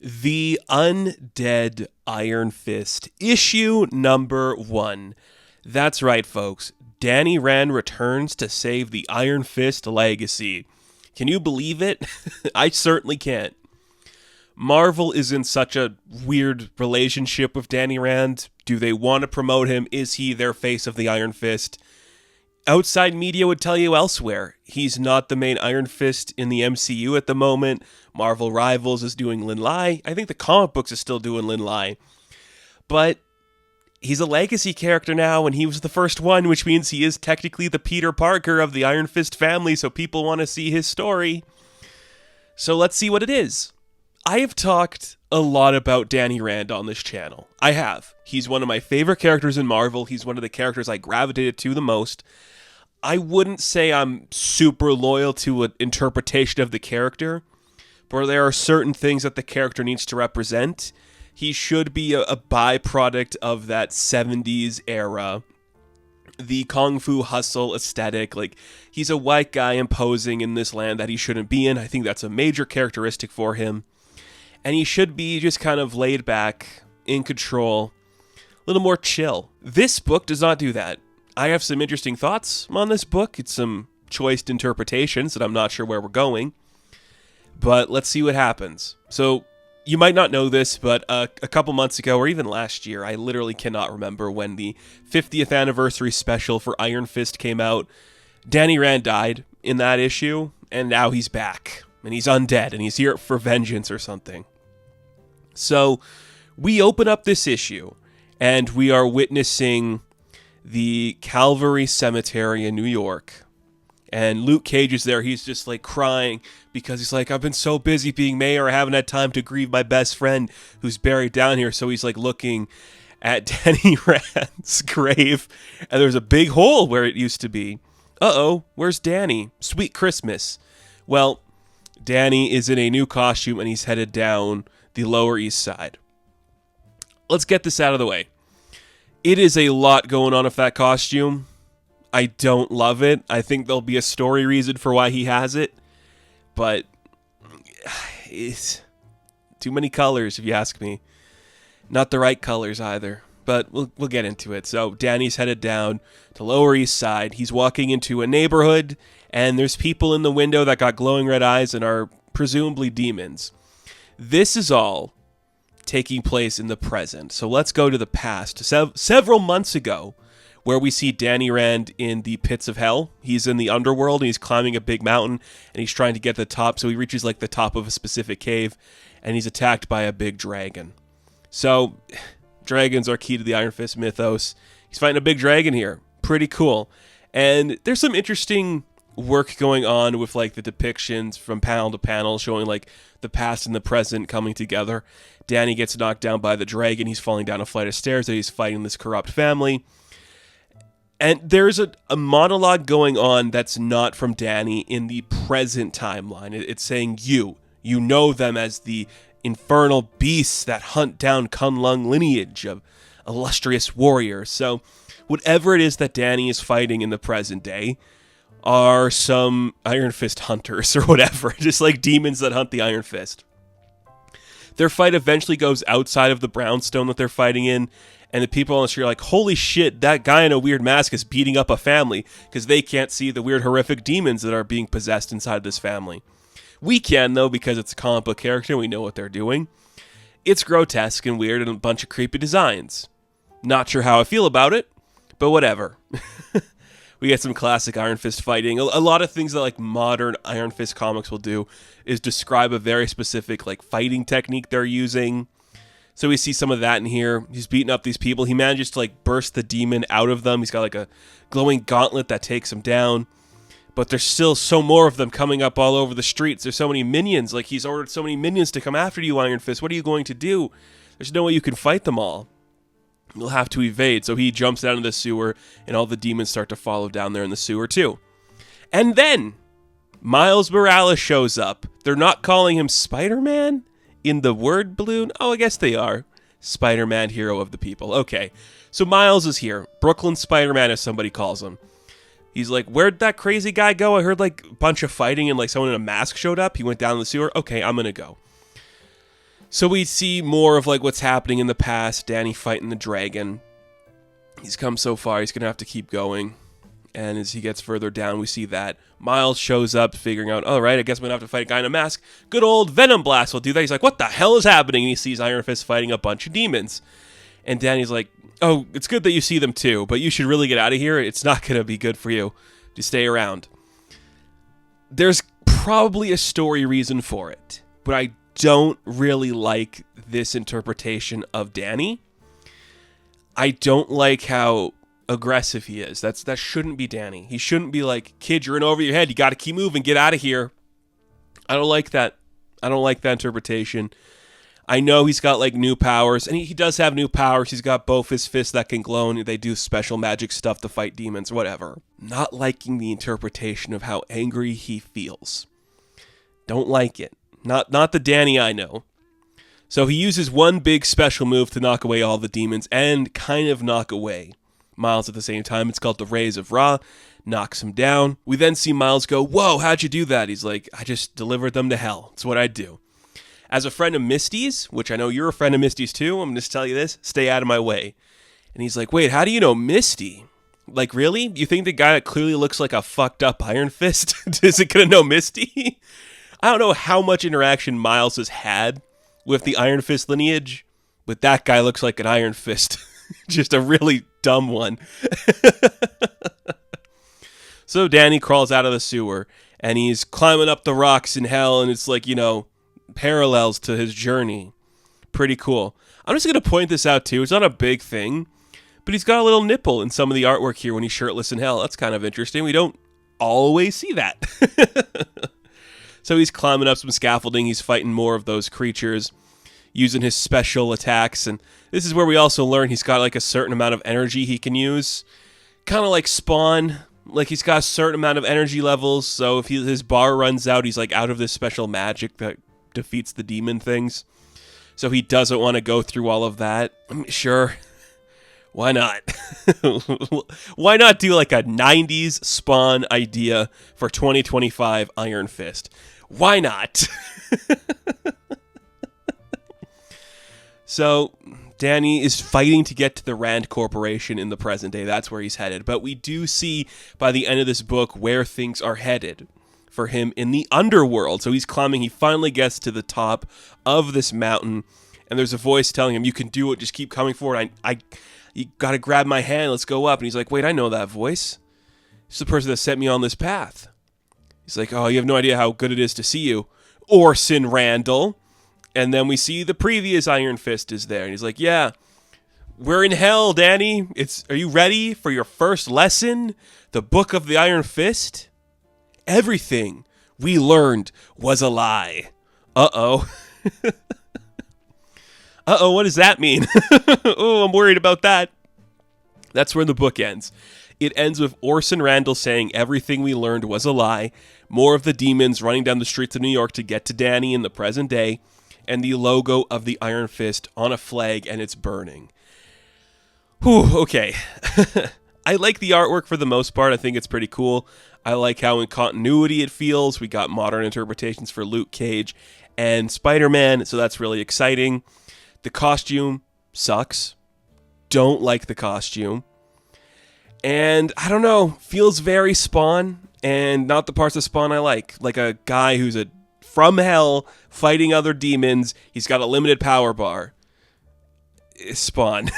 The Undead Iron Fist, issue number 1. That's right, folks. Danny Rand returns to save the Iron Fist legacy. Can you believe it? I certainly can't. Marvel is in such a weird relationship with Danny Rand. Do they want to promote him? Is he their face of the Iron Fist? Outside media would tell you elsewhere. He's not the main Iron Fist in the MCU at the moment. Marvel Rivals is doing Lin Lai. I think the comic books is still doing Lin Lai. But he's a legacy character now, and he was the first one, which means he is technically the Peter Parker of the Iron Fist family, so people want to see his story. So let's see what it is. I have talked a lot about Danny Rand on this channel. I have. He's one of my favorite characters in Marvel. He's one of the characters I gravitated to the most. I wouldn't say I'm super loyal to an interpretation of the character, but there are certain things that the character needs to represent. He should be a byproduct of that 70s era, the Kung Fu hustle aesthetic. Like, he's a white guy imposing in this land that he shouldn't be in. I think that's a major characteristic for him. And he should be just kind of laid back, in control, a little more chill. This book does not do that. I have some interesting thoughts on this book. It's some choiced interpretations that I'm not sure where we're going. But let's see what happens. So, you might not know this, but a couple months ago, or even last year, I literally cannot remember when the 50th anniversary special for Iron Fist came out. Danny Rand died in that issue, and now he's back. And he's undead, and he's here for vengeance or something. So, we open up this issue, and we are witnessing the Calvary Cemetery in New York. And Luke Cage is there. He's just like crying because he's like, I've been so busy being mayor, I haven't had time to grieve my best friend who's buried down here. So he's like looking at Danny Rand's grave, and there's a big hole where it used to be. Uh-oh, where's Danny? Sweet Christmas. Well, Danny is in a new costume, and he's headed down the Lower East Side. Let's get this out of the way. It is a lot going on with that costume. I don't love it. I think there'll be a story reason for why he has it. But it's too many colors, if you ask me. Not the right colors either. But we'll get into it. So Danny's headed down to Lower East Side. He's walking into a neighborhood, and there's people in the window that got glowing red eyes and are presumably demons. This is all taking place in the present. So let's go to the past. Several months ago, where we see Danny Rand in the pits of hell. He's in the underworld, and he's climbing a big mountain, and he's trying to get to the top. So he reaches like the top of a specific cave, and he's attacked by a big dragon. So dragons are key to the Iron Fist mythos. He's fighting a big dragon here. Pretty cool. And there's some interesting work going on with like the depictions from panel to panel, showing like the past and the present coming together. Danny gets knocked down by the dragon. He's falling down a flight of stairs, and he's fighting this corrupt family. And there's a monologue going on that's not from Danny in the present timeline. It's saying you know them as the infernal beasts that hunt down Kunlun lineage of illustrious warriors. So whatever it is that Danny is fighting in the present day are some Iron Fist hunters or whatever, just like demons that hunt the Iron Fist. Their fight eventually goes outside of the brownstone that they're fighting in, and the people on the street are like, holy shit, that guy in a weird mask is beating up a family, because they can't see the weird horrific demons that are being possessed inside this family. We can, though, because it's a comic book character and we know what they're doing. It's grotesque and weird and a bunch of creepy designs. Not sure how I feel about it, but whatever. We get some classic Iron Fist fighting. A lot of things that like modern Iron Fist comics will do is describe a very specific like fighting technique they're using. So we see some of that in here. He's beating up these people. He manages to like burst the demon out of them. He's got like a glowing gauntlet that takes him down. But there's still so more of them coming up all over the streets. There's so many minions. Like, he's ordered so many minions to come after you, Iron Fist. What are you going to do? There's no way you can fight them all. You'll have to evade. So he jumps down into the sewer, and all the demons start to follow down there in the sewer too. And then Miles Morales shows up. They're not calling him Spider-Man in the word balloon. Oh, I guess they are. Spider-Man, hero of the people. Okay. So Miles is here. Brooklyn Spider-Man, as somebody calls him. He's like, where'd that crazy guy go? I heard like a bunch of fighting and like someone in a mask showed up. He went down the sewer. Okay, I'm going to go. So we see more of like what's happening in the past. Danny fighting the dragon. He's come so far, he's going to have to keep going. And as he gets further down, we see that Miles shows up, figuring out, all right, I guess I'm going to have to fight a guy in a mask. Good old Venom Blast will do that. He's like, what the hell is happening? And he sees Iron Fist fighting a bunch of demons. And Danny's like, oh, it's good that you see them too, but you should really get out of here. It's not going to be good for you to stay around. There's probably a story reason for it, but I don't really like this interpretation of Danny. I don't like how aggressive he is. That shouldn't be Danny. He shouldn't be like, kid, you're in over your head. You got to keep moving. Get out of here. I don't like that. I don't like that interpretation. I know he's got like new powers, and he does have new powers. He's got both his fists that can glow, and they do special magic stuff to fight demons, whatever. Not liking the interpretation of how angry he feels. Don't like it. Not the Danny I know. So he uses one big special move to knock away all the demons and kind of knock away Miles at the same time. It's called the Rays of Ra. Knocks him down. We then see Miles go, whoa, how'd you do that? He's like, I just delivered them to hell. It's what I do. As a friend of Misty's, which I know you're a friend of Misty's too, I'm going to tell you this, stay out of my way. And he's like, wait, how do you know Misty? Like, really? You think the guy that clearly looks like a fucked up Iron Fist isn't going to know Misty? I don't know how much interaction Miles has had with the Iron Fist lineage, but that guy looks like an Iron Fist. Just a really dumb one. So Danny crawls out of the sewer, and he's climbing up the rocks in hell, and it's like, parallels to his journey. Pretty cool. I'm just going to point this out, too. It's not a big thing, but he's got a little nipple in some of the artwork here when he's shirtless in hell. That's kind of interesting. We don't always see that. So he's climbing up some scaffolding. He's fighting more of those creatures, using his special attacks. And this is where we also learn he's got like a certain amount of energy he can use. Kind of like Spawn. Like he's got a certain amount of energy levels. So if his bar runs out, he's like out of this special magic that defeats the demon things. So he doesn't want to go through all of that. Sure. Why not? Why not do like a 90s Spawn idea for 2025 Iron Fist? Why not? So Danny is fighting to get to the Rand Corporation in the present day. That's where he's headed. But we do see by the end of this book where things are headed for him in the underworld. So he's climbing. He finally gets to the top of this mountain. And there's a voice telling him, you can do it. Just keep coming forward. You got to grab my hand. Let's go up. And he's like, wait, I know that voice. It's the person that sent me on this path. He's like, oh, you have no idea how good it is to see you, Orson Randall. And then we see the previous Iron Fist is there. And he's like, yeah, we're in hell, Danny. Are you ready for your first lesson? The Book of the Iron Fist? Everything we learned was a lie. Uh-oh. Uh-oh, what does that mean? Oh, I'm worried about that. That's where the book ends. It ends with Orson Randall saying everything we learned was a lie, more of the demons running down the streets of New York to get to Danny in the present day, and the logo of the Iron Fist on a flag, and it's burning. Whew, okay. I like the artwork for the most part. I think it's pretty cool. I like how in continuity it feels. We got modern interpretations for Luke Cage and Spider-Man, so that's really exciting. The costume sucks. Don't like the costume. And I don't know, feels very Spawn, and not the parts of Spawn I like. Like a guy who's from hell fighting other demons. He's got a limited power bar. It's Spawn.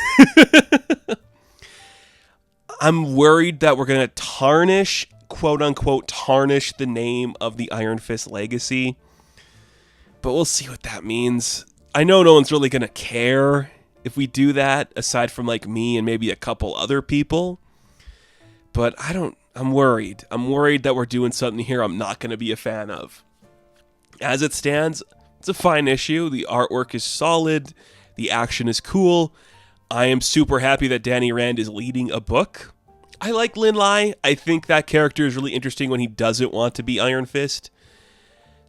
I'm worried that we're going to tarnish, quote unquote, tarnish the name of the Iron Fist legacy. But we'll see what that means. I know no one's really going to care if we do that, aside from like me and maybe a couple other people. But I'm worried. I'm worried that we're doing something here I'm not going to be a fan of. As it stands, it's a fine issue. The artwork is solid. The action is cool. I am super happy that Danny Rand is leading a book. I like Lin Lai. I think that character is really interesting when he doesn't want to be Iron Fist.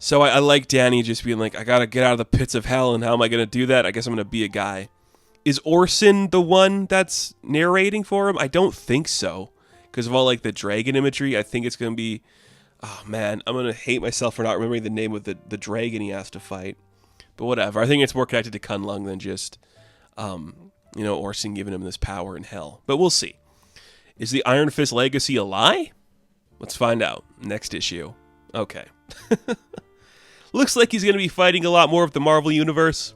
So I like Danny just being like, I gotta get out of the pits of hell, and how am I gonna do that? I guess I'm gonna be a guy. Is Orson the one that's narrating for him? I don't think so. Because of all like the dragon imagery, I think it's gonna be... Oh man, I'm gonna hate myself for not remembering the name of the dragon he has to fight. But whatever. I think it's more connected to Kunlun than just, Orson giving him this power in hell. But we'll see. Is the Iron Fist legacy a lie? Let's find out. Next issue. Okay. Looks like he's going to be fighting a lot more of the Marvel Universe.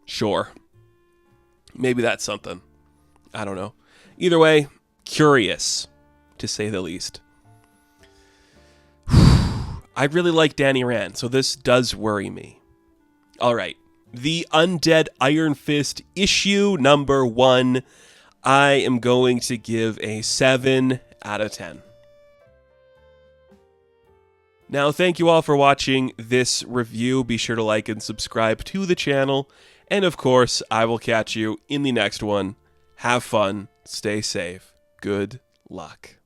Sure. Maybe that's something. I don't know. Either way, curious, to say the least. I really like Danny Rand, so this does worry me. All right. The Undead Iron Fist issue number 1. I am going to give a 7 out of 10. Now, thank you all for watching this review. Be sure to like and subscribe to the channel. And of course, I will catch you in the next one. Have fun. Stay safe. Good luck.